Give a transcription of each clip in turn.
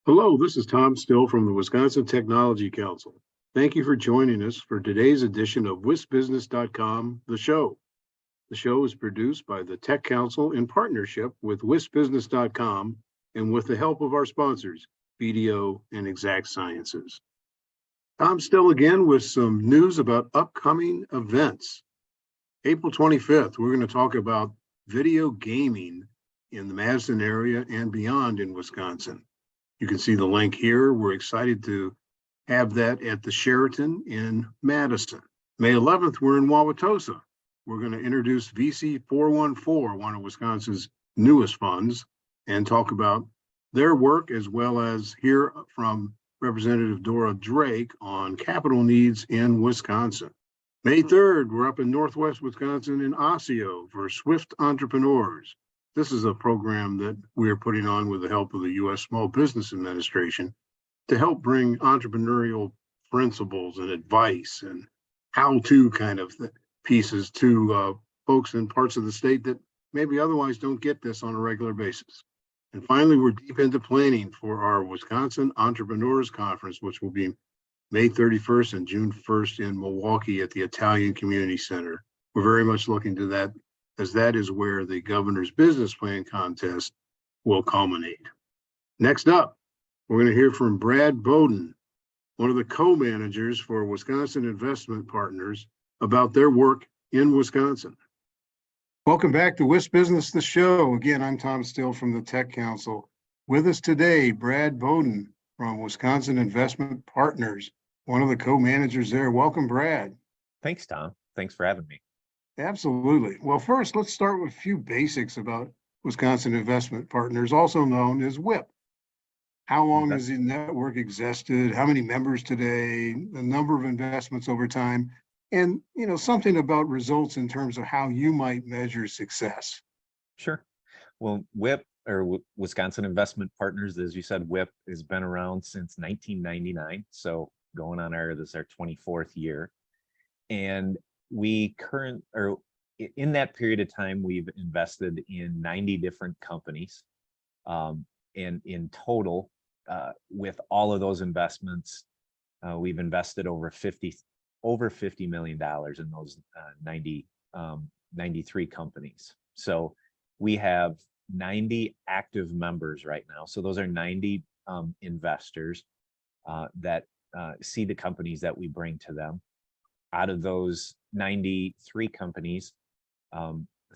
Hello, this is Tom Still from the Wisconsin Technology Council. Thank you for joining us for today's edition of WisBusiness.com, the show. The show is produced by the Tech Council in partnership with WisBusiness.com and with the help of our sponsors, BDO and Exact Sciences. Tom Still again with some news about upcoming events. April 25th, we're going to talk about video gaming in the Madison area and beyond in Wisconsin. You can see the link here. We're excited to have that at the Sheraton in Madison. May 11th, we're in Wauwatosa. We're going to introduce VC 414, one of Wisconsin's newest funds, and talk about their work, as well as hear from Representative Dora Drake on capital needs in Wisconsin. May 3rd, we're up in Northwest Wisconsin in Osseo for Swift Entrepreneurs. This is a program that we're putting on with the help of the U.S. Small Business Administration to help bring entrepreneurial principles and advice and how-to kind of pieces to folks in parts of the state that maybe otherwise don't get this on a regular basis. And finally, we're deep into planning for our Wisconsin Entrepreneurs Conference, which will be May 31st and June 1st in Milwaukee at the Italian Community Center. We're very much looking to that, as that is where the governor's business plan contest will culminate. Next up, we're going to hear from Brad Bodden, one of the co-managers for Wisconsin Investment Partners, about their work in Wisconsin. Welcome back to WIS Business, the show. Again, I'm Tom Still from the Tech Council. With us today, Brad Bodden from Wisconsin Investment Partners, one of the co-managers there. Welcome, Brad. Thanks, Tom. Thanks for having me. Absolutely. Well, first, let's start with a few basics about Wisconsin Investment Partners, also known as WIP. How long has the network existed? How many members today? The number of investments over time? And, something about results in terms of how you might measure success. Sure. Well, WIP, or Wisconsin Investment Partners, as you said, WIP has been around since 1999. So going on this is our 24th year. And in that period of time, we've invested in 90 different companies. And in total, with all of those investments, we've invested over $50 million in those 93 companies. So we have 90 active members right now. So those are 90 investors that see the companies that we bring to them. Out of those 93 companies,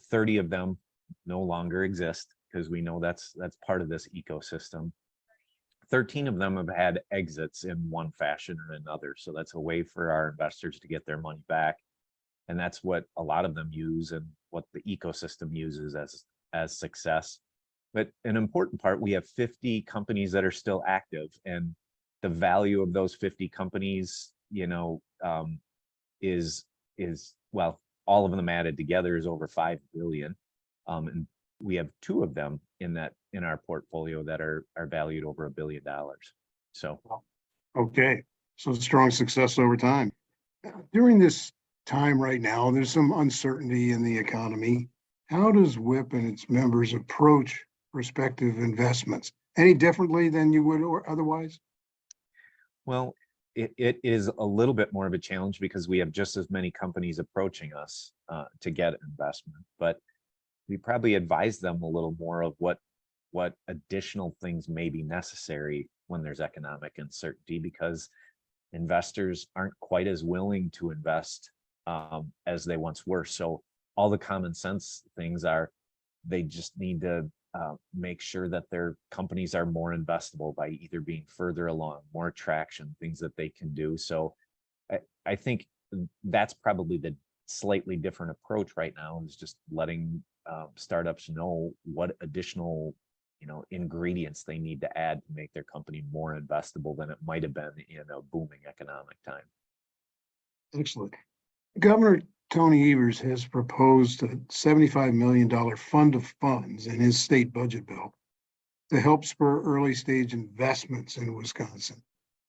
30 of them no longer exist, because we know that's part of this ecosystem. 13 of them have had exits in one fashion or another. So that's a way for our investors to get their money back. And that's what a lot of them use and what the ecosystem uses as success. But an important part, we have 50 companies that are still active, and the value of those 50 companies, is well, all of them added together is over 5 billion. And we have 2 of them in our portfolio that are valued over $1 billion. So, okay, so strong success over time. During this time right now, there's some uncertainty in the economy. How does WIP and its members approach prospective investments? Any differently than you would or otherwise? Well, it is a little bit more of a challenge because we have just as many companies approaching us to get investment, but we probably advise them a little more of what additional things may be necessary when there's economic uncertainty, because investors aren't quite as willing to invest as they once were. So all the common sense things are, they just need to make sure that their companies are more investable by either being further along, more traction, things that they can do. So I think that's probably the slightly different approach right now, is just letting startups know what additional ingredients they need to add to make their company more investable than it might have been in a booming economic time. Excellent. Governor Tony Evers has proposed a $75 million fund of funds in his state budget bill to help spur early stage investments in Wisconsin.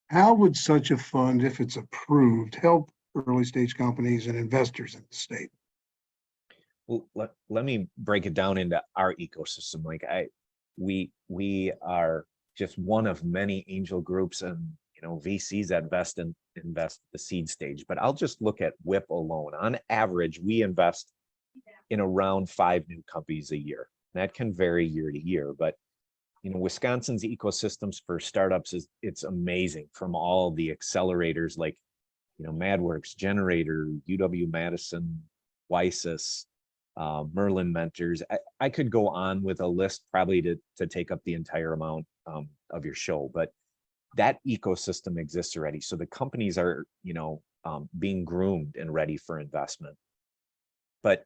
How would such a fund, if it's approved, help early stage companies and investors in the state? Well, let me break it down into our ecosystem. We are just one of many angel groups and VCs that invest the seed stage. But I'll just look at WIP alone. On average, we invest in around 5 new companies a year. That can vary year to year, but Wisconsin's ecosystems for startups it's amazing, from all the accelerators like MadWorks, Generator, UW-Madison, Wysis, Merlin Mentors. I could go on with a list probably to take up the entire amount of your show, but that ecosystem exists already. So the companies are, being groomed and ready for investment. But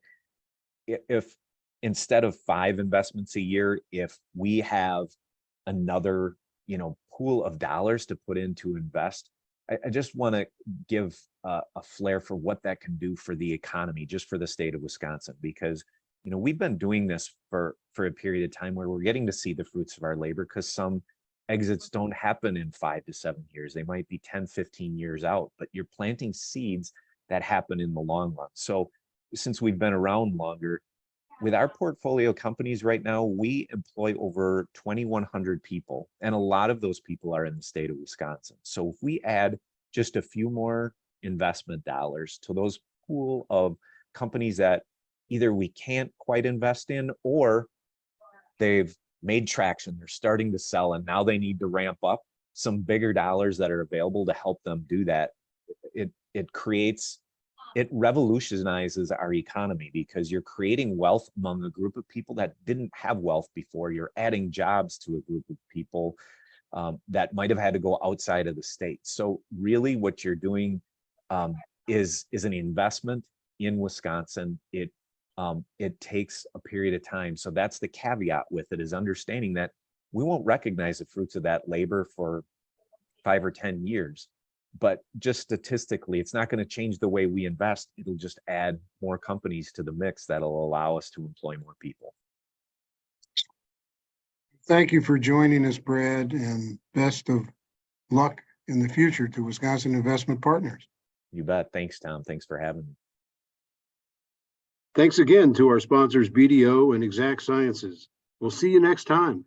if instead of 5 investments a year, if we have another, pool of dollars to put in to invest, I just want to give a flair for what that can do for the economy, just for the state of Wisconsin, because we've been doing this for a period of time where we're getting to see the fruits of our labor, because some exits don't happen in 5 to 7 years. They might be 10, 15 years out, but you're planting seeds that happen in the long run. So since we've been around longer, with our portfolio companies right now, we employ over 2,100 people, and a lot of those people are in the state of Wisconsin. So if we add just a few more investment dollars to those pool of companies that either we can't quite invest in, or they've made traction, they're starting to sell, and now they need to ramp up, some bigger dollars that are available to help them do that, it revolutionizes our economy, because you're creating wealth among a group of people that didn't have wealth before. You're adding jobs to a group of people that might have had to go outside of the state. So really what you're doing is an investment in Wisconsin. It takes a period of time. So that's the caveat with it, is understanding that we won't recognize the fruits of that labor for 5 or 10 years. But just statistically, it's not going to change the way we invest. It'll just add more companies to the mix that'll allow us to employ more people. Thank you for joining us, Brad, and best of luck in the future to Wisconsin Investment Partners. You bet. Thanks, Tom. Thanks for having me. Thanks again to our sponsors, BDO and Exact Sciences. We'll see you next time.